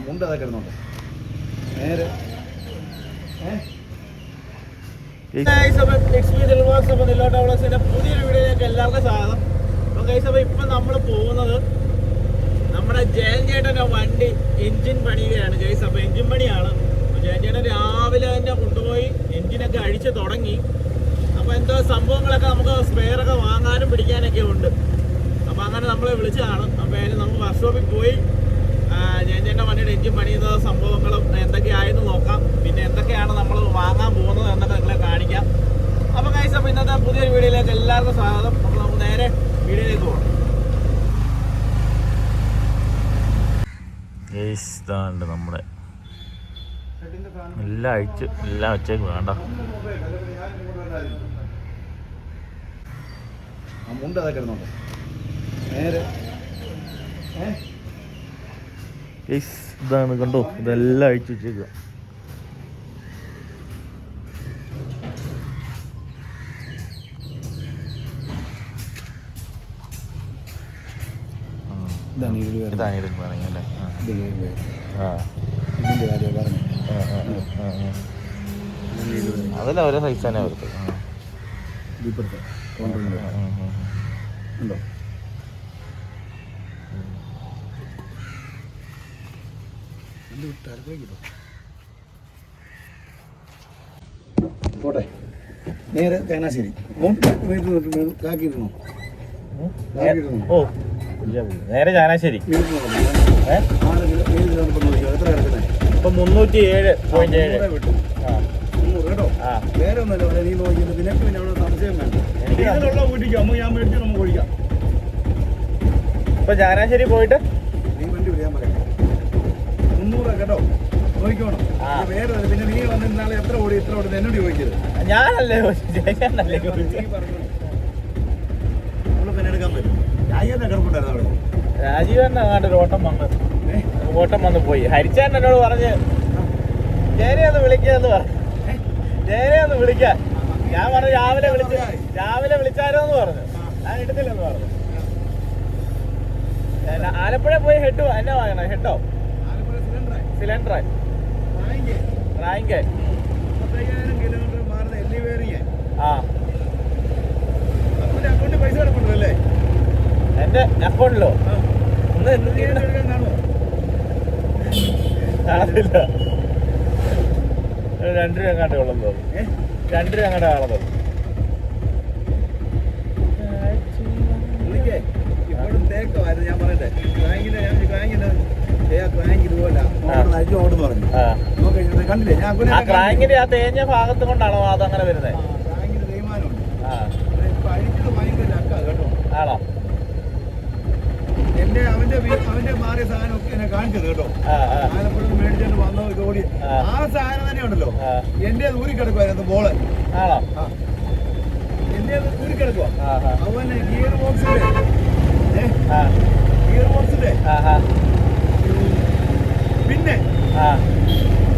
മുണ്ട് അതൊക്കെ ഇടുന്നുണ്ട് നേരെ. പുതിയൊരു വീഡിയോയിലേക്ക് എല്ലാവർക്കും സ്വാഗതം. അപ്പോൾ ഗൈസ്, അപ്പോൾ ഇപ്പം നമ്മൾ പോകുന്നത് നമ്മുടെ ജയൻ ചേട്ടൻ്റെ വണ്ടി എൻജിൻ പണിയുകയാണ് ഗൈസ്. അപ്പോൾ എൻജിൻ പണിയാണ്. അപ്പോൾ ജയൻ ചേട്ടൻ രാവിലെ തന്നെ കൊണ്ടുപോയി എൻജിനൊക്കെ അഴിച്ച് തുടങ്ങി. അപ്പോൾ എന്തോ സംഭവങ്ങളൊക്കെ നമുക്ക് സ്പെയറൊക്കെ വാങ്ങാനും പിടിക്കാനൊക്കെ ഉണ്ട്. അപ്പോൾ അങ്ങനെ നമ്മളെ വിളിച്ചതാണ്. അപ്പോൾ അതിന് നമുക്ക് വർക്ക്ഷോപ്പിൽ പോയി ജയൻ ചേട്ടൻ്റെ വണ്ടിയുടെ എൻജിൻ പണിയുന്ന സംഭവങ്ങളും എന്തൊക്കെയായെന്ന് നോക്കാം. പിന്നെ എന്തൊക്കെയാണ് നമ്മൾ വാങ്ങാൻ പോകുന്നത് എന്നൊക്കെ നിങ്ങളെ കാണിക്കാം. അപ്പോൾ ഗൈസ്, അപ്പോൾ ഇന്നത്തെ പുതിയൊരു വീഡിയോയിലേക്ക് എല്ലാവർക്കും സ്വാഗതം. അപ്പോൾ നമുക്ക് നേരെ വീഡിയോയിലേക്ക് പോകാം. ഇതാണ്ട് നമ്മുടെ എല്ലാം അഴിച്ച് എല്ലാം വെച്ചേക്ക് വേണ്ട. മുണ്ട് അതൊക്കെ ഇടുന്നുണ്ട് നേരെ. ഇതാണ് കണ്ടോ, ഇതെല്ലാം അഴിച്ചു വെച്ചേക്കുക. അതല്ല ഓരോ സൈസ് തന്നെ അവർക്ക്. ഉണ്ടോ പോട്ടെ നേരെ തേനാശ്ശേരി കാക്കിയിരുന്നു. ഓ നേരെ ചാനാശ്ശേരി. എത്ര കിടക്കുന്നത് ഇപ്പം 307.7 വിട്ടു. 300 കേട്ടോ. വേറെ ഒന്നല്ല നീ നോക്കിയിട്ട് നിനക്ക് പിന്നെ അവിടെ സംശയം വേണ്ട. ഇതിലുള്ള ഊറ്റിക്കാം, അമ്മ ഞാൻ മേടിച്ച് നമുക്ക് ഒഴിക്കാം. ഇപ്പൊ ചാനാശ്ശേരി പോയിട്ട് നീ വണ്ടി വിളിയാൻ പറയാം. 300 കേട്ടോ, നോക്കിക്കോണം. വേറെ പിന്നെ നീ വന്ന് ഇന്നാളെ എത്ര ഓടി ഇത്ര ഓടി എന്നോട് ചോദിക്കരുത്. ഞാനല്ലേ നീ പറഞ്ഞു നമ്മള് പിന്നെ എടുക്കാൻ പറ്റും. രാജീവന്റെ കിടപ്പുണ്ടായിരുന്നു അവിടെ. രാജീവന്റെ അങ്ങാണ്ട് ഒരു ഓട്ടം വന്ന് പോയി. ഹരിച്ചാൻ എന്നോട് പറഞ്ഞ് ജയനെ ഒന്ന് വിളിക്കാന്ന് പറഞ്ഞു. ജയനെ ഒന്ന് വിളിക്കാൻ ഞാൻ പറഞ്ഞു രാവിലെ വിളിച്ചാലോന്ന് പറഞ്ഞു. ഞാൻ എടുത്തില്ലെന്ന് പറഞ്ഞു. ആലപ്പുഴ പോയി ഹെഡ് എന്നാ വാങ്ങണം? ഹെഡോ സിലിണ്ടർ റാങ്ക്. 35,000 കിലോമീറ്റർ മാറുന്ന എല്ലിവേറിയ. അക്കൗണ്ടിൽ പൈസ കിടപ്പുണ്ടല്ലേ? എന്റെ അക്കൗണ്ടിലോ? ഒന്ന് കാണുമോ? കാണത്തില്ല. 2 രൂപ എങ്ങാണ്ടേ ഉള്ളെന്ന് തോന്നുന്നു. 2 രൂപ എങ്ങാണ്ട് ആണെന്ന് തോന്നുന്നു. ഇപ്പോഴും തേക്കമായിരുന്നു. ഞാൻ പറയട്ടെ, ക്രാങ്ക് ഇതുപോലെ ഓടുന്നു പറഞ്ഞു. കണ്ടില്ലേ? ഞാൻ ക്രാങ്കിന്റെ ആ തേഞ്ഞ ഭാഗത്ത് കൊണ്ടാണോ അതങ്ങനെ വരുന്നത്? ക്രാങ്കിന് തീരുമാനമുണ്ട്. ഇപ്പൊ അഴിച്ചത് ഭയങ്കര ചക്ക കേട്ടോ. ആണോ? അവന്റെ മാറിയ സാധനം ഒക്കെ എന്നെ കാണിച്ചത് കേട്ടോ. ആലപ്പുഴ മേടിച്ചിട്ട് വന്ന ഓടി ആ സാധനം തന്നെ ഉണ്ടല്ലോ. എന്റെ ഊരി കിടക്കുവായിരുന്നു ബോള്. ആണോ? എന്റെ ഊരി കിടക്കുവാ. അവന് ഗിയർ ബോക്സിന്റെ പിന്നെ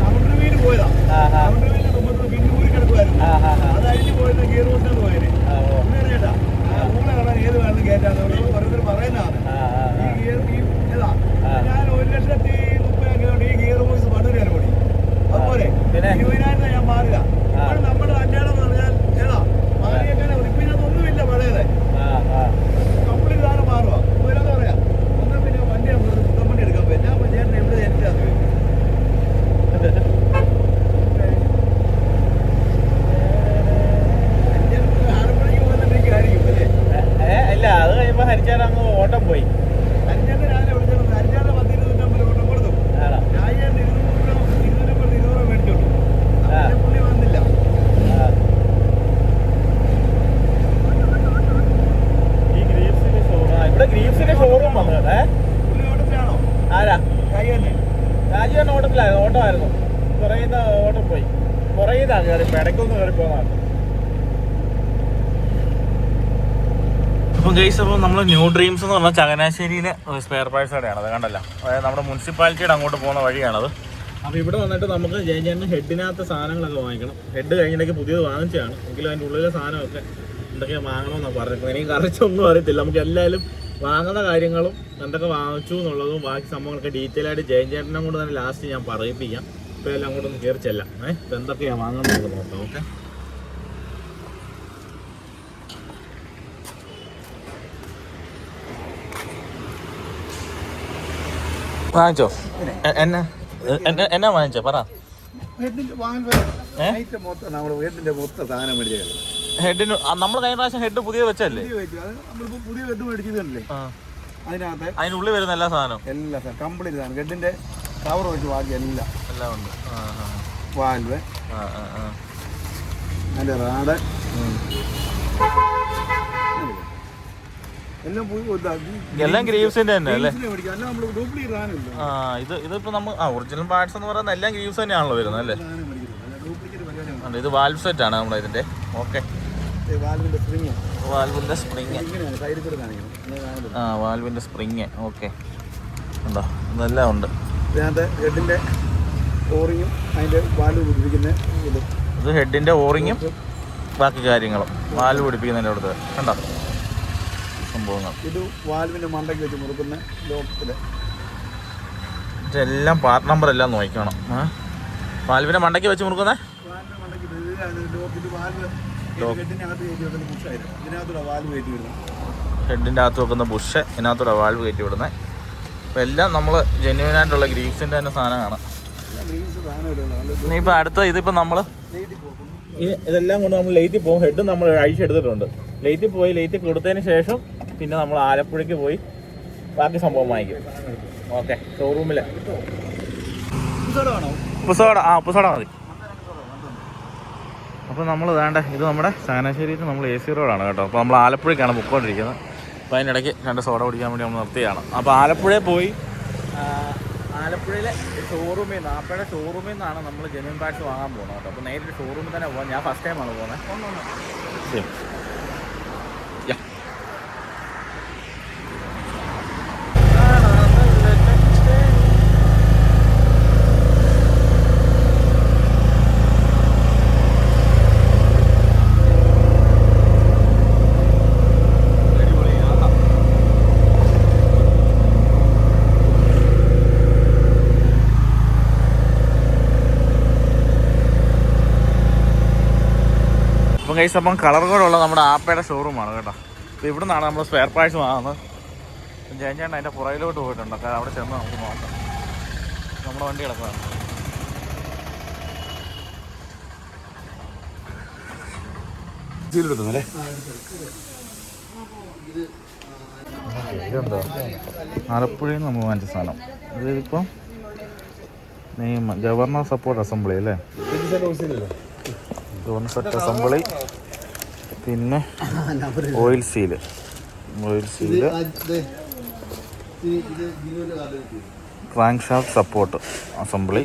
കൗണ്ടർ വീല് പോയതാ. കൗണ്ടർ വീല് പിന്നെ ഊരി കിടക്കുവായിരുന്നു. അത് അഴിഞ്ഞു പോയത് ഗിയർ ബോക്സിന് പോയത്. ചേട്ടാ ഊള കളാൻ ഏത് വേണമെങ്കിലും കയറ്റാന്ന് ഓരോരുത്തർ പറയുന്നതാണ്. ഞാൻ 1,30,000 ഈ ഗിയർ ബോക്സ് പണ്ടൊരു കൂടി അതുപോലെ 20,000 ഞാൻ മാറില്ല. ഇപ്പോൾ നമ്മുടെ കല്യാണം എന്ന് പറഞ്ഞാൽ ഏതാ മാറിയേക്കാനെ ഇപ്പൊ ഇതിനകത്തൊന്നുമില്ല. പഴയത് കംപ്ലീറ്റ് സാധനം മാറുക. ഇവരെന്താ പറയാ ഒന്നും പിന്നെ വണ്ടി കമ്പനി എടുക്കാൻ പറ്റും. ഞാൻ ചേട്ടൻ എവിടെ ചേട്ടത് ആലപ്പുഴയ്ക്ക് പോകുന്നുണ്ടെങ്കിൽ ആയിരിക്കും അല്ലേ? ഇല്ല, അത് കഴിയുമ്പോ ഹരിച്ചാൻ അങ്ങ് ഓട്ടം പോയി. ഹരിച്ചാന്റെ രാവിലെ വിളിച്ചോളൂ. ഹരിച്ചാന്റെ 10-250 ഓട്ടം കൊടുത്തു. രാജേന്റെ 200 മേടിച്ചോളൂ. പുള്ളി വന്നില്ല. ഇവിടെ ഗ്രീപ്സിന്റെ ഷോറൂം വന്നത് പുള്ളി ഓട്ടത്തിലാണോ? ആരാ? രാജീവന്റെ ഓട്ടത്തിലായിരുന്നു. ഓട്ടമായിരുന്നു. കുറയുന്ന ഓട്ടം പോയി. കുറയുന്നതാണ് കയറി ഇടയ്ക്കൊന്ന് കയറി പോകുന്നതാണ്. അപ്പോൾ ഗൈസ്, അപ്പോൾ നമ്മൾ ന്യൂ ഡ്രീംസ് എന്ന് പറഞ്ഞാൽ ചങ്ങനാശ്ശേരിയിലെ സ്പെയർ പാർട്സ് കടയാണ്. അത് കണ്ടല്ലോ, അതായത് നമ്മുടെ മുനിസിപ്പാലിറ്റിയുടെ അങ്ങോട്ട് പോകുന്ന വഴിയാണത്. അപ്പോൾ ഇവിടെ വന്നിട്ട് നമുക്ക് ജയൻ ഹെഡിനകത്ത് സാധനങ്ങളൊക്കെ വാങ്ങിക്കണം. ഹെഡ് കഴിഞ്ഞിടയ്ക്ക് പുതിയത് വാങ്ങിച്ചതാണ്. എങ്കിലും അതിൻ്റെ ഉള്ളിലെ സാധനമൊക്കെ എന്തൊക്കെയാണ് വാങ്ങണമെന്നാണ് പറഞ്ഞിരിക്കുന്നത്. എനിക്ക് കറച്ചൊന്നും അറിയത്തില്ല. നമുക്ക് എല്ലാവരും വാങ്ങുന്ന കാര്യങ്ങളും എന്തൊക്കെ വാങ്ങിച്ചു എന്നുള്ളതും ബാക്കി സംഭവങ്ങളൊക്കെ ഡീറ്റെയിൽ ആയിട്ട് ജയൻ ചേട്ടനെ കൊണ്ട് തന്നെ ലാസ്റ്റ് ഞാൻ പറയിപ്പിക്കാം. ഇപ്പോൾ എല്ലാം കൂടെ ഒന്ന് കയറി ചെല്ലാം. ഇപ്പം എന്തൊക്കെയാണ് വാങ്ങുന്നത് നോക്കാം. ഓക്കെ, വാങ്ങിച്ചോ? എന്നാ വാങ്ങിച്ചോ പറ. ഹെഡിന് നമ്മൾ കഴിഞ്ഞ പ്രാവശ്യം ഹെഡ് പുതിയ വെച്ചല്ലേ? പുതിയ ഹെഡ് മേടിച്ചതല്ലേ, അതിനകത്ത് അതിനുള്ളിൽ വരുന്ന എല്ലാ സാധനവും കംപ്ലീറ്റ് സാധനം ഹെഡിന്റെ കവർ വെച്ച് ബാക്കി എല്ലാം ഉണ്ട്. വാൽവ്, അതിന്റെ റാഡ് എല്ലാം ഗ്രീവ്സിന്റെ തന്നെ അല്ലേ? ഡ്യൂപ്ലിക്കേറ്റ് ഇതിപ്പോ നമ്മൾ ഒറിജിനൽ പാർട്സ് എന്ന് പറയുന്നത് എല്ലാം ഗ്രീവ്സ് തന്നെയാണല്ലോ വരുന്നത് അല്ലേ? ഇത് വാൽവ് സെറ്റ് ആണ് നമ്മുടെ ഇതിന്റെ. ഓക്കെ, വാൽവിന്റെ സ്പ്രിങ്. വാൽവിന്റെ സ്പ്രിങ്. ഓക്കെ, ഉണ്ടോ? ഇതെല്ലാം ഉണ്ട്. ഹെഡിന്റെ ഓറിങ്ങും അതിന്റെ വാൽവ് പിടിപ്പിക്കുന്ന ഇത് ഹെഡിന്റെ ഓറിങ്ങും ബാക്കി കാര്യങ്ങളും വാൽവ് പിടിപ്പിക്കുന്നതിൻ്റെ അടുത്ത് കണ്ടോ സംഭവങ്ങൾ. ഇത് വാൽവിന്റെ മണ്ടയ്ക്ക് വെച്ച് മുറുക്കുന്ന ലോക്കില്. ഇതെല്ലാം പാർട്ട് നമ്പർ എല്ലാം നോക്കണം. വാൽവിന്റെ മണ്ടയ്ക്ക് വെച്ച് മുറുക്കുന്നേ ഹെഡിൻ്റെ അകത്ത് വെക്കുന്ന ബുഷ്, ഇതിനകത്തൂടെ വാൽവ് കയറ്റി വിടുന്നത്. അപ്പം എല്ലാം നമ്മൾ ജെന്യുവനായിട്ടുള്ള ഗ്രീവ്സിൻ്റെ തന്നെ സാധനമാണ്. ഇനിയിപ്പോൾ അടുത്ത ഇതിപ്പോൾ നമ്മൾ ഇതെല്ലാം കൊണ്ട് നമ്മൾ ലേറ്റിൽ പോകും. ഹെഡ് നമ്മൾ അഴിച്ചെടുത്തിട്ടുണ്ട്. ലേറ്റിൽ പോയി ലേറ്റിൽ കൊടുത്തതിന് ശേഷം പിന്നെ നമ്മൾ ആലപ്പുഴയ്ക്ക് പോയി ബാക്കി സംഭവം വാങ്ങിക്കും. ഓക്കെ, ഷോറൂമിൽ ഉപ്പുസോട മതി. അപ്പോൾ നമ്മൾ വേണ്ട ഇത് നമ്മുടെ ചങ്ങനാശ്ശേരിയിൽ നമ്മൾ AC റോഡാണ് കേട്ടോ. അപ്പോൾ നമ്മൾ ആലപ്പുഴയ്ക്കാണ് പൊയ്ക്കൊണ്ടിരിക്കുന്നത്. അപ്പോൾ അതിനിടയ്ക്ക് 2 സോഡ കുടിക്കാൻ വേണ്ടി നമ്മൾ നിർത്തിയാണ്. അപ്പോൾ ആലപ്പുഴയിൽ പോയി ആലപ്പുഴയിലെ ഷോറൂമിൽ നിന്ന് ആപ്പയുടെ ഷോറൂമിൽ നിന്നാണ് നമ്മൾ ജെന്യുവൻ പാർട്സ് വാങ്ങാൻ പോകുന്നത് കേട്ടോ. അപ്പോൾ നേരിട്ട് ഷോറൂമിൽ തന്നെ പോകാം. ഞാൻ ഫസ്റ്റ് ടൈമാണ് പോകുന്നത്. ശരി, അപ്പം കൈസ് അപ്പം കളർകോടുള്ള നമ്മുടെ ആപ്പയുടെ ഷോറൂമാണ് കേട്ടോ. അപ്പോൾ ഇവിടെ നിന്നാണ് നമ്മൾ സ്പെയർ പാർട്സ് വാങ്ങുന്നത്. ജയൻ അതിൻ്റെ പുറകിലോട്ട് പോയിട്ടുണ്ട്. അപ്പോൾ അവിടെ ചെന്ന് നമുക്ക് നോക്കാം. നമ്മുടെ വണ്ടി കിടക്കുകയാണ്. ഇതെന്താ ആലപ്പുഴയിൽ നിന്ന് നമ്മൾ വാങ്ങിച്ച സാധനം. ഇതിപ്പം ഗവർണർ സപ്പോർട്ട് അസംബ്ലി അല്ലേ? സെറ്റ് അസംബ്ലി, പിന്നെ oil seal crank shaft support assembly,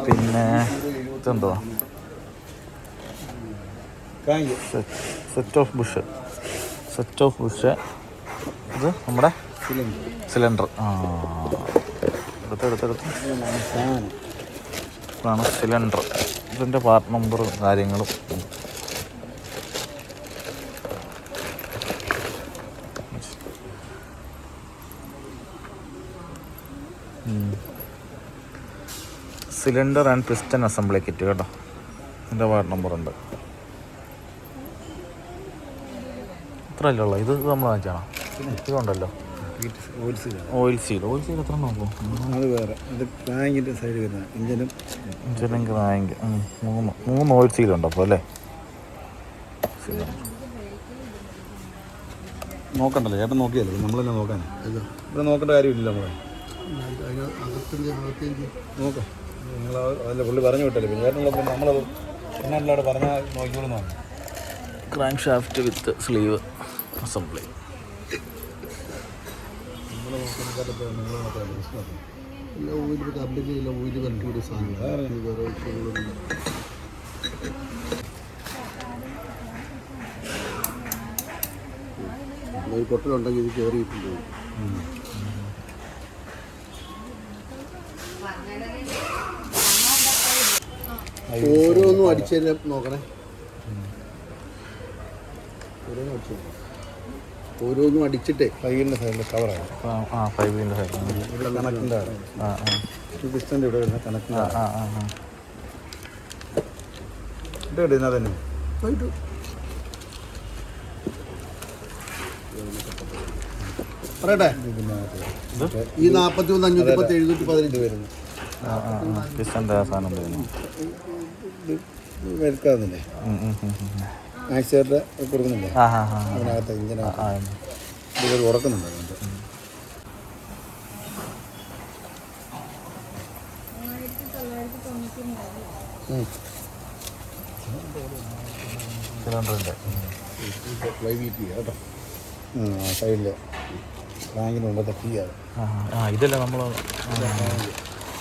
പിന്നെ ഇതെന്തുവാ സെറ്റ് ഓഫ് ബുഷ്. ഇത് നമ്മുടെ സിലിണ്ടർ. എടുത്തെടുത്ത് ഇതാണ് സിലിണ്ടർ. ഇതിൻ്റെ പാർട്ട് നമ്പറും കാര്യങ്ങളും. Cylinder and piston assembly kit കേട്ടോ. ഇതിൻ്റെ പാർട്ട് നമ്പറുണ്ട്. ഇത്ര അല്ലേ ഉള്ളൂ? ഇത് നമ്മൾ വാങ്ങിച്ചാണോ? ഇതുണ്ടല്ലോ ഓയിൽ സീൽ എത്ര നോക്കും? അത് വേറെ, അത് ക്രാങ്കിൻ്റെ സൈഡ് വരുന്ന ഇഞ്ചിനും ക്രാങ്ക് 3 ഓയിൽ സീലുണ്ട്. അപ്പോൾ അല്ലേ നോക്കണ്ടല്ലോ, ചേട്ടൻ നോക്കിയല്ലേ, നമ്മളെന്നെ നോക്കാൻ ഇവിടെ നോക്കേണ്ട കാര്യമില്ല. നമ്മളെ നോക്കാം, നിങ്ങൾ അതല്ല പുള്ളി പറഞ്ഞു വിട്ടല്ലേ. പിന്നെ ചേട്ടനുള്ളപ്പോൾ നമ്മളത് എന്നല്ലാതെ പറഞ്ഞാൽ നോക്കിയോളൂ. Crank shaft with sleeve assembly. പൊട്ടലുണ്ടെങ്കിൽ ഇത് കയറിയിട്ടുണ്ട്. ഓരോന്നും അടിച്ചു നോക്കണേ. ഓരോന്നും അടിച്ചു ഓരോന്നും അടിച്ചിട്ടേ ഫൈവിൻ്റെ സൈഡിൽ കവറാണ്. ആ 5 വീലിൻ്റെ സൈഡ്. ഇവിടെ കണക്റ്റിൻ്റെ ആണ്. ആ ഈ പിസ്റ്റൻ്റെ ഇവിടെ വരുന്ന കണക്റ്റിൻ്റെ ആ ആണ്. ആ ആ ഇത് ഇടുന്നത് തന്നെ. പോയിട്ട് പറയട്ടെ ഈ 41 510 715 വരുന്നു. പിസ്റ്റൻ്റെ സാധനം വരുന്നു. ഇത് വരുത്താതില്ലേ ആക്സിഡൻറ്റ് കൊടുക്കുന്നില്ലേ ആ ആ ആ അതിനകത്ത് ഇഞ്ചിനകത്ത് ആ ഇതൊരു ഉറക്കുന്നുണ്ട് അതുകൊണ്ട്. സിലിണ്ടറിൻ്റെ കേട്ടോ സൈഡിൽ ബാങ്കിന് മുമ്പത്തെ കീ ആണ്. ആ ഇതല്ലേ നമ്മൾ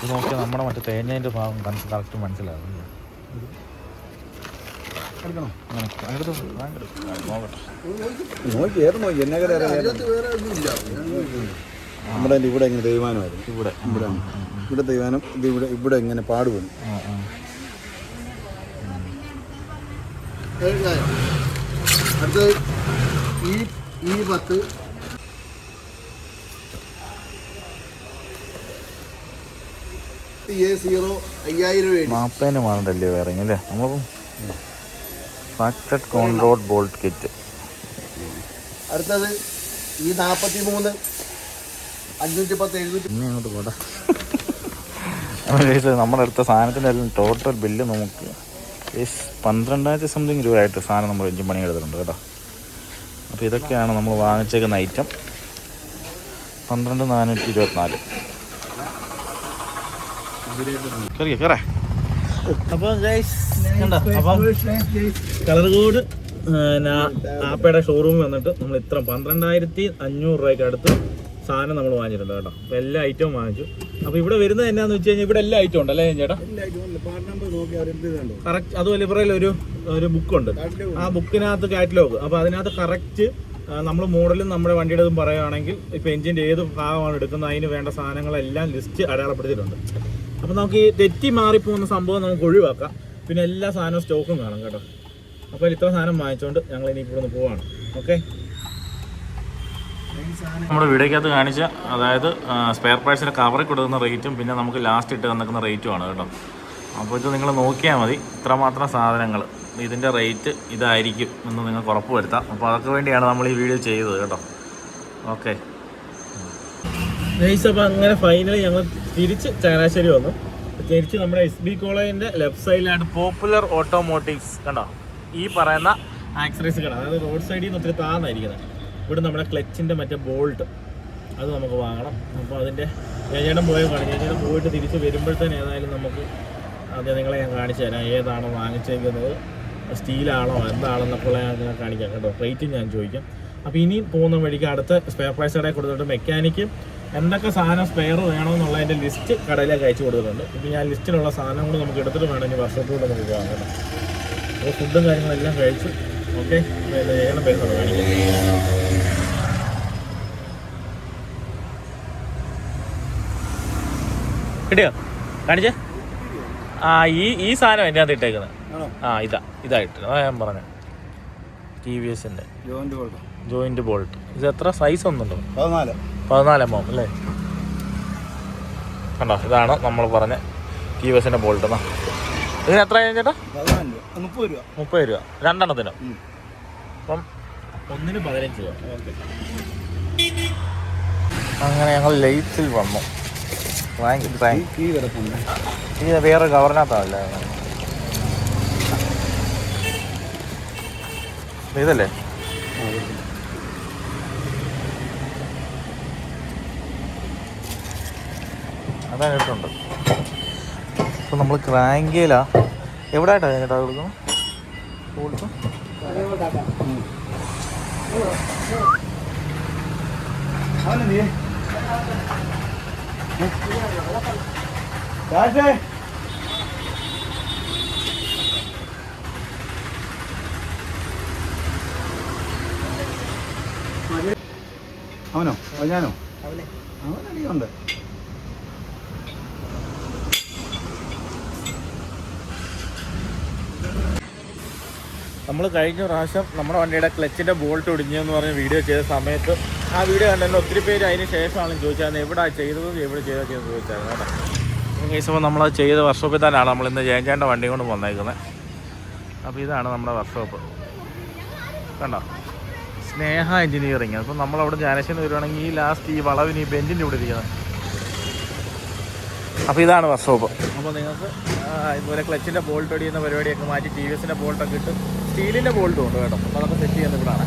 ഇത് നോക്കിയാൽ നമ്മുടെ മറ്റേ തേങ്ങേൻ്റെ ഭാഗം കറക്റ്റ് മനസ്സിലാവും. എടുക്കണോ നോക്കട്ടെ. നോക്കി ഏത് നോക്കി എന്നെ കയറി അതിനകത്ത് വേറെ ഒന്നുമില്ല. നമ്മുടെ ഇവിടെ ഇങ്ങനെ തേയ്മാനമായിരുന്നു. ഇവിടെ ഇവിടെ തേയ്മാനം ഇത് ഇവിടെ ഇങ്ങനെ പാടുപെടും. അടുത്തത് ഈ 10 A0 5000 രൂപ. മാപ്പേന് വേണ്ടല്ലേ വേറെ അല്ലേ നമ്മൾ ഫാക്ടഡ് കോൺട്രോൾ ബോൾട്ട് കിറ്റ്. അടുത്തത് ഈ 43 510 700. പിന്നെ അങ്ങോട്ട് പോടാ. നമ്മുടെ അടുത്ത സാധനത്തിൻ്റെ എല്ലാം ടോട്ടൽ ബില്ല് നമുക്ക് 12,000 സംതിങ് രൂപയായിട്ട് സാധനം നമ്മൾ എഞ്ചിൻ പണി എടുത്തിട്ടുണ്ട് കേട്ടോ. അപ്പോൾ ഇതൊക്കെയാണ് നമ്മൾ വാങ്ങിച്ചേക്കുന്ന ഐറ്റം. 12,424. കയറേ. അപ്പോൾ അപ്പം കളർ കോഡ് ആപ്പയുടെ ഷോറൂമിൽ വന്നിട്ട് നമ്മൾ ഇത്ര 12,500 രൂപയ്ക്ക് അടുത്ത് സാധനം നമ്മൾ വാങ്ങിച്ചിട്ടുണ്ട് കേട്ടോ. അപ്പോൾ എല്ലാ ഐറ്റവും വാങ്ങിച്ചു. അപ്പോൾ ഇവിടെ വരുന്നത് എന്നാന്ന് വെച്ച് കഴിഞ്ഞാൽ ഇവിടെ എല്ലാ ഐറ്റം ഉണ്ട് അല്ലേ ചേട്ടാ? കറക്റ്റ്. അതുപോലെ ഇവരുടെ ഒരു ബുക്കുണ്ട്. ആ ബുക്കിനകത്ത് കാറ്റലോഗ്. അപ്പോൾ അതിനകത്ത് കറക്റ്റ് നമ്മൾ മോഡലും നമ്മുടെ വണ്ടിയുടേതും പറയുകയാണെങ്കിൽ ഇപ്പോൾ എഞ്ചിൻ്റെ ഏത് ഭാഗമാണ് എടുക്കുന്നത് അതിന് വേണ്ട സാധനങ്ങളെല്ലാം ലിസ്റ്റ് അടയാളപ്പെടുത്തിയിട്ടുണ്ട്. അപ്പോൾ നമുക്ക് ഈ തെറ്റി മാറിപ്പോകുന്ന സംഭവം നമുക്ക് ഒഴിവാക്കാം. പിന്നെ എല്ലാ സാധനവും സ്റ്റോക്കും കാണും കേട്ടോ. അപ്പോൾ ഇത്ര സാധനം വാങ്ങിച്ചുകൊണ്ട് ഞങ്ങൾ ഇനി ഇവിടെ നിന്ന് പോവാണ്. ഓക്കെ. നമ്മുടെ വീഡിയോക്കകത്ത് കാണിച്ച അതായത് സ്പെയർ പാർട്സിൻ്റെ കവറിൽ കൊടുക്കുന്ന റേറ്റും പിന്നെ നമുക്ക് ലാസ്റ്റ് ഇട്ട് തന്നിക്കുന്ന റേറ്റുമാണ് കേട്ടോ. അപ്പോൾ ഇത് നിങ്ങൾ നോക്കിയാൽ മതി. ഇത്രമാത്രം സാധനങ്ങൾ ഇതിൻ്റെ റേറ്റ് ഇതായിരിക്കും എന്ന് നിങ്ങൾക്ക് ഉറപ്പ് വരുത്താം. അപ്പോൾ അതൊക്കെ വേണ്ടിയാണ് നമ്മൾ ഈ വീഡിയോ ചെയ്തത് കേട്ടോ. Okay guys. അപ്പോൾ അങ്ങനെ ഫൈനലി ഞങ്ങൾ തിരിച്ച് ചങ്ങനാശ്ശേരി വന്നു. തിരിച്ച് നമ്മുടെ SB കോളേജിൻ്റെ ലെഫ്റ്റ് സൈഡിലായിട്ട് പോപ്പുലർ ഓട്ടോമോട്ടീവ്സ് കണ്ടോ ഈ പറയുന്ന ആക്സറീസ് കട. അതായത് റോഡ് സൈഡിൽ നിന്ന് ഒത്തിരി താന്നായിരിക്കുന്നത്. ഇവിടെ നമ്മുടെ ക്ലച്ചിൻ്റെ മറ്റേ ബോൾട്ട് അത് നമുക്ക് വാങ്ങണം. അപ്പോൾ അതിൻ്റെ ചേച്ചേട്ടൻ പോയി കാണും. ചേച്ചേട്ടൻ പോയിട്ട് തിരിച്ച് വരുമ്പോഴത്തേന് ഏതായാലും നമുക്ക് അത് നിങ്ങളെ ഞാൻ കാണിച്ചു തരാം. ഏതാണോ വാങ്ങിച്ചേക്കുന്നത്, സ്റ്റീലാണോ എന്താണെന്നൊക്കെ ഞാൻ കാണിക്കാം കേട്ടോ. റേറ്റ് ഞാൻ ചോദിക്കാം. അപ്പോൾ ഇനി പോകുന്ന വഴിക്ക് അടുത്ത സ്പെയർ പാർട്സ് കടയിൽ കൊടുത്തിട്ട് മെക്കാനിക്ക് എന്തൊക്കെ സാധനം സ്പെയർ വേണമെന്നുള്ളതിൻ്റെ ലിസ്റ്റ് കടയിലേക്ക് അയച്ചു കൊടുക്കുന്നുണ്ട്. ഇപ്പോൾ ഞാൻ ലിസ്റ്റിലുള്ള സാധനം കൂടെ നമുക്ക് എടുത്തിട്ട് വേണം ഇനി വർഷത്തോടെ നമുക്ക് പോകാം കേട്ടോ. അപ്പോൾ ഫുഡും കാര്യങ്ങളെല്ലാം കഴിച്ചു. ഓക്കെ. ചെയ്യണം പേരുണ്ടോ കാണിക്കാം. കിട്ടിയോ? കാണിച്ചേ. ആ ഈ സാധനം എൻ്റെ അകത്ത് ഇട്ടേക്കുന്നത്. ആ ഇതായിട്ട് അതാ ഞാൻ പറഞ്ഞു. TVSൻ്റെ ജോയിൻറ്റ് ബോൾട്ട്. ഇത് എത്ര സൈസ് ഒന്നുണ്ടോ? 14 mm അല്ലേ? കണ്ടോ ഇതാണ് നമ്മൾ പറഞ്ഞ TVSൻ്റെ ബോൾട്ട്. എന്നാ ഇതിന് എത്ര ചേട്ടാ? 30 രൂപ രണ്ടെണ്ണത്തിനോ? അപ്പം ഒന്നിന് 15 രൂപ. ഓക്കെ. അങ്ങനെ ഞങ്ങൾ ലൈറ്റിൽ വന്നു. ഈ വേറെ കവറിനകത്താണല്ലേ ഇതല്ലേ? അതാണ് ഇട്ടുണ്ട്. ഇപ്പം നമ്മൾ ക്രാങ്കില എവിടെ ആയിട്ടാണ് ചേട്ടാ കൊടുക്കുന്നത്? അവനോ ഞാനോ? അവനടിയുണ്ട്. നമ്മൾ കഴിഞ്ഞ പ്രാവശ്യം നമ്മുടെ വണ്ടിയുടെ ക്ലച്ചിൻ്റെ ബോൾട്ട് ഒടിഞ്ഞെന്ന് പറഞ്ഞ് വീഡിയോ ചെയ്ത സമയത്ത് ആ വീഡിയോ കണ്ടെങ്കിൽ ഒത്തിരി പേര് അതിന് ശേഷമാണ് ചോദിച്ചാൽ എവിടെ ചെയ്തത് എവിടെ ചെയ്തെന്ന് ചോദിച്ചായിരുന്നു കേട്ടോ. കേസപ്പോൾ നമ്മളത് ചെയ്ത വർക്ക്ഷോപ്പിൽ തന്നെയാണ് നമ്മളിന്ന് ജയഞ്ചേട്ടൻ്റെ വണ്ടി കൊണ്ട് വന്നേക്കുന്നത്. അപ്പോൾ ഇതാണ് നമ്മുടെ വർക്ക്ഷോപ്പ് കണ്ടോ, സ്നേഹ എഞ്ചിനീയറിങ്. അപ്പോൾ നമ്മളവിടെ ജാനശ്ശേരി വരുവാണെങ്കിൽ ഈ ലാസ്റ്റ് ഈ വളവിന് ഈ ബെഞ്ചിൻ്റെ ഇവിടെ ഇരിക്കുന്നത്. അപ്പോൾ ഇതാണ് വർക്ക്ഷോപ്പ്. അപ്പോൾ നിങ്ങൾക്ക് ഇതുപോലെ ക്ലച്ചിൻ്റെ ബോൾട്ട് ഒടിയുന്ന പരിപാടിയൊക്കെ മാറ്റി ടി വി എസിൻ്റെ ബോൾട്ടൊക്കെ ഇട്ട് സ്റ്റീലിൻ്റെ ബോൾട്ടും ഉണ്ട് കേട്ടോ. അപ്പോൾ അതൊക്കെ സെറ്റ് ചെയ്യുന്നത് ഇവിടെയാണ്.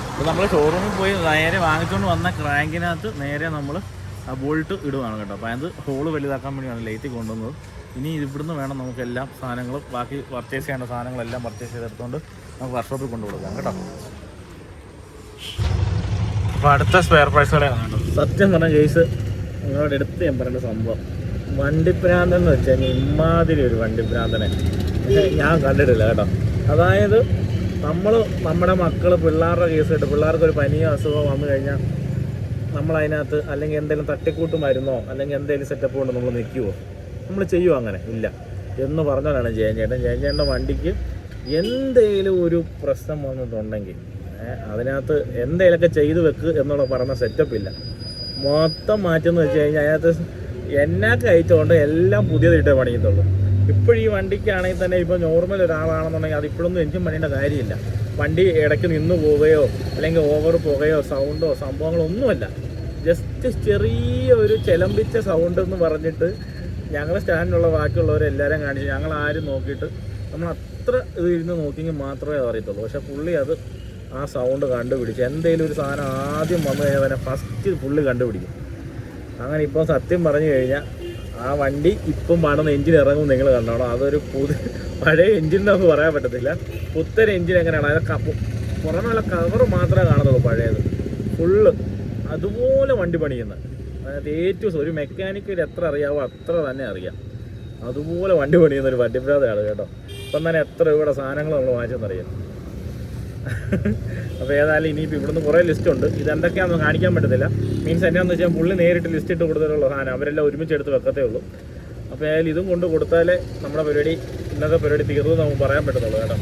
അപ്പോൾ നമ്മൾ ഷോറൂമിൽ പോയി നേരെ വാങ്ങിച്ചുകൊണ്ട് വന്ന ക്രാങ്കിനകത്ത് നേരെ നമ്മൾ ആ ബോൾട്ട് ഇടുവാണ് കേട്ടോ. അപ്പോൾ അത് ഹോള് വലുതാക്കാൻ വേണ്ടിയാണ് ലേറ്റ് കൊണ്ടുവന്നത്. ഇനി ഇവിടുന്ന് വേണം നമുക്ക് എല്ലാ സാധനങ്ങളും ബാക്കി പർച്ചേസ് ചെയ്യേണ്ട സാധനങ്ങളെല്ലാം പർച്ചേസ് ചെയ്തെടുത്തുകൊണ്ട് നമുക്ക് വർക്ക്ഷോപ്പിൽ കൊണ്ടുകൊടുക്കാം കേട്ടോ. അപ്പോൾ അടുത്ത സ്പെയർ പാർട്സുകളെയാണ് കേട്ടോ. സത്യം പറഞ്ഞ കേസ് നിങ്ങളോട് എടുത്ത് ഞാൻ പറയേണ്ട സംഭവം, വണ്ടിപ്രാന്തെന്ന് വെച്ച് കഴിഞ്ഞാൽ ഇമാതിരി ഒരു വണ്ടിപ്രാന്തനെ ഞാൻ കണ്ടിട്ടില്ല കേട്ടോ. അതായത് നമ്മുടെ മക്കൾ പിള്ളേരുടെ കേസ് കേട്ടോ, പിള്ളേർക്കൊരു പനിയോ അസുഖമോ വന്നു കഴിഞ്ഞാൽ നമ്മളതിനകത്ത് അല്ലെങ്കിൽ എന്തെങ്കിലും തട്ടിക്കൂട്ട് മരുന്നോ അല്ലെങ്കിൽ എന്തെങ്കിലും സെറ്റപ്പ് കൊണ്ട് നമ്മൾ നിൽക്കുമോ, നമ്മൾ ചെയ്യുമോ? അങ്ങനെ ഇല്ല എന്ന് പറഞ്ഞാലാണ് ജയൻചേട്ടൻ്റെ വണ്ടിക്ക് എന്തെങ്കിലും ഒരു പ്രശ്നം വന്നിട്ടുണ്ടെങ്കിൽ അതിനകത്ത് എന്തെങ്കിലുമൊക്കെ ചെയ്തു വെക്ക് എന്നുള്ള പറഞ്ഞ സെറ്റപ്പില്ല. മൊത്തം മാറ്റമെന്ന് വെച്ച് കഴിഞ്ഞാൽ അതിനകത്ത് എന്നൊക്കെ അയച്ചുകൊണ്ട് എല്ലാം പുതിയതായിട്ടേ പണിയത്തുള്ളൂ. ഇപ്പോഴും ഈ വണ്ടിക്കാണെങ്കിൽ തന്നെ ഇപ്പോൾ നോർമൽ ഒരാളാണെന്നുണ്ടെങ്കിൽ അത് ഇപ്പോഴൊന്നും എഞ്ചിൻ പണിയേണ്ട കാര്യമില്ല. വണ്ടി ഇടയ്ക്ക് നിന്ന് പോവുകയോ അല്ലെങ്കിൽ ഓവർ പോകുകയോ സൗണ്ടോ സംഭവങ്ങളോ ഒന്നുമല്ല. ജസ്റ്റ് ചെറിയ ഒരു ചിലമ്പിച്ച സൗണ്ട് എന്ന് പറഞ്ഞിട്ട് ഞങ്ങളുടെ സ്റ്റാൻഡിലുള്ള ബാക്കിയുള്ളവരെല്ലാവരും കാണിച്ച് ഞങ്ങൾ ആരും നോക്കിയിട്ട് നമ്മൾ അത്ര ഇത് ഇരുന്ന് നോക്കിയെങ്കിൽ മാത്രമേ അറിയത്തുള്ളൂ. പക്ഷേ പുള്ളി അത് ആ സൗണ്ട് കണ്ടുപിടിച്ച് എന്തെങ്കിലും ഒരു സാധനം ആദ്യം വന്നു കഴിഞ്ഞാൽ തന്നെ ഫസ്റ്റ് പുള്ളി കണ്ടുപിടിക്കും. അങ്ങനെ ഇപ്പോൾ സത്യം പറഞ്ഞു കഴിഞ്ഞാൽ ആ വണ്ടി ഇപ്പം പണിത് എഞ്ചിൻ ഇറങ്ങും നിങ്ങൾ കണ്ടോണം. അതൊരു പഴയ എഞ്ചിൻ നമുക്ക് പറയാൻ പറ്റത്തില്ല. പുത്തൻ എഞ്ചിൻ എങ്ങനെയാണ്, അത് പുറമേയുള്ള കവർ മാത്രമേ കാണുന്നുള്ളൂ പഴയത്. ഫുള്ള് അതുപോലെ വണ്ടി പണിയുന്നത്. അതായത് ഏറ്റവും ഒരു മെക്കാനിക്കൽ എത്ര അറിയാവോ അത്ര തന്നെ അറിയാം. അതുപോലെ വണ്ടി പണിയുന്ന ഒരു വണ്ടിപ്രാതയാണ് കേട്ടോ. ഇപ്പം തന്നെ എത്ര രൂപയുടെ സാധനങ്ങൾ നമ്മൾ വാങ്ങിച്ചെന്നറിയാം. അപ്പോൾ ഏതായാലും ഇനിയിപ്പോൾ ഇവിടുന്ന് കുറേ ലിസ്റ്റുണ്ട്. ഇതെന്തൊക്കെയാണെന്ന് കാണിക്കാൻ പറ്റത്തില്ല. മീൻസ് എന്നാന്ന് വെച്ചാൽ പുള്ളി നേരിട്ട് ലിസ്റ്റ് ഇട്ട് കൊടുത്തിട്ടുള്ള സാധനം അവരെല്ലാം ഒരുമിച്ച് എടുത്ത് വെക്കത്തേ ഉള്ളൂ. അപ്പോൾ ഏതായാലും ഇതും കൊണ്ട് കൊടുത്താലേ നമ്മുടെ പരിപാടി ഇന്നത്തെ പരിപാടി തീർന്നു നമുക്ക് പറയാൻ പറ്റത്തുള്ളൂ കേട്ടോ.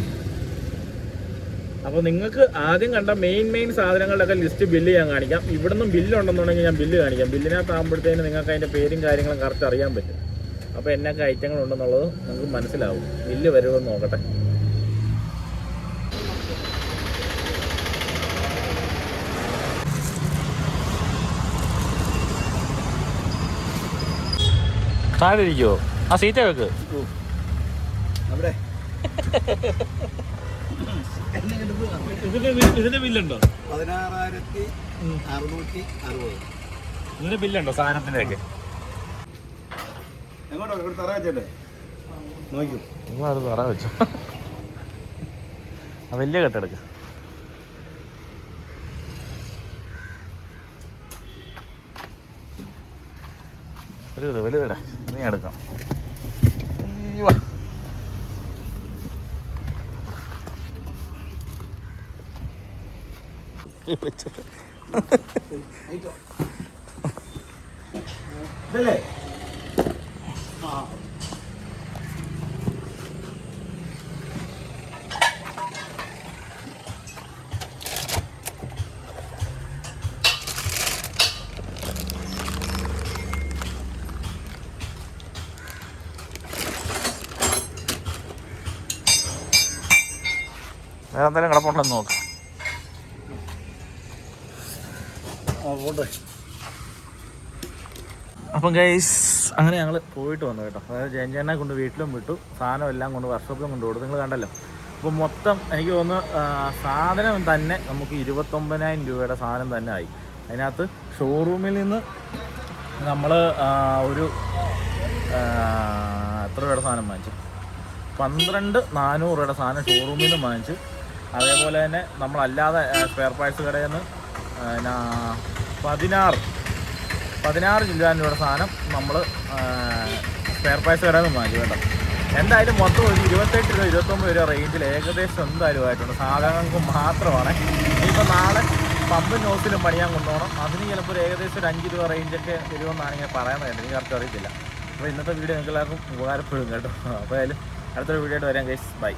അപ്പോൾ നിങ്ങൾക്ക് ആദ്യം കണ്ട മെയിൻ സാധനങ്ങളുടെയൊക്കെ ലിസ്റ്റ് ബില്ല് ഞാൻ കാണിക്കാം. ഇവിടുന്ന് ബില്ലുണ്ടെന്നുണ്ടെങ്കിൽ ഞാൻ ബില്ല് കാണിക്കാം. ബില്ലിനകത്താകുമ്പോഴത്തേന് നിങ്ങൾക്ക് അതിൻ്റെ പേരും കാര്യങ്ങളും കറക്റ്റ് അറിയാൻ പറ്റും. അപ്പോൾ എന്നൊക്കെ ഐറ്റങ്ങളുണ്ടെന്നുള്ളത് നിങ്ങൾക്ക് മനസ്സിലാവും. ബില്ല് വരുമെന്ന് നോക്കട്ടെ. താഴെ ഇരിക്കുമോ? ആ സീറ്റേ വെക്ക്. അവിടെ ഇതിന്റെ ബില്ലുണ്ടോ? 16,660. ഇതിന്റെ ബില്ലുണ്ടോ സാധനത്തിന്റെ ഒക്കെ? എങ്ങോട്ടോ ഇവിടെ തറ വെച്ചല്ലേ നോക്കൂ. അത് തറ വെച്ചോ. ആ വലിയ കെട്ടെടുക്ക്. വലുതട നീ എടുക്കാം. ഇതല്ലേ വേറെ എന്തെങ്കിലും കിടപ്പുണ്ടെന്ന് നോക്കാം. അപ്പം ഗൈസ് അങ്ങനെ ഞങ്ങൾ പോയിട്ട് വന്നു കേട്ടോ. അതായത് ജയൻചേട്ടനെ കൊണ്ട് വീട്ടിലും വിട്ടു, സാധനം എല്ലാം കൊണ്ട് വർക്ക്ഷോപ്പിലും കൊണ്ട് കൊടുത്തു. നിങ്ങൾ കണ്ടല്ലോ. അപ്പോൾ മൊത്തം എനിക്ക് തോന്നുന്നു സാധനം തന്നെ നമുക്ക് 29,000 രൂപയുടെ സാധനം തന്നെ ആയി. അതിനകത്ത് ഷോറൂമിൽ നിന്ന് നമ്മൾ ഒരു എത്ര രൂപയുടെ സാധനം വാങ്ങിച്ചു? 12,400 രൂപയുടെ സാധനം ഷോറൂമിൽ നിന്ന് വാങ്ങിച്ചു. അതേപോലെ തന്നെ നമ്മളല്ലാതെ സ്പെയർ പാർട്സ് കടയിൽ നിന്ന് 16 രൂപയുടെ സാധനം നമ്മൾ സ്പെയർ പാർട്സ് കടയിൽ നിന്ന് വാങ്ങിച്ചു കേട്ടോ. എന്തായാലും മൊത്തം ഒരു 28 രൂപ 29 രൂപ റേഞ്ചിൽ ഏകദേശം എന്തായാലും ആയിട്ടുണ്ട്. സാധനങ്ങൾക്ക് മാത്രമാണ്. ഇനിയിപ്പോൾ നാളെ പമ്പും നോസിലും പണിയാൻ കൊണ്ടുപോകണം. അതിന് ചിലപ്പോൾ ഒരു ഏകദേശം ഒരു 5 രൂപ റേഞ്ചൊക്കെ വരുമെന്നാണ് ഇങ്ങനെ പറയാൻ വേണ്ടത്. എനിക്ക് കറക്റ്റ് അറിയത്തില്ല. അപ്പോൾ ഇന്നത്തെ വീഡിയോ നിങ്ങൾക്ക് എല്ലാവർക്കും ഉപകാരപ്പെടും കേട്ടോ. അപ്പോൾ ആയാലും അടുത്തൊരു വീഡിയോ ആയിട്ട് വരാം ഗൈസ്. ബൈ.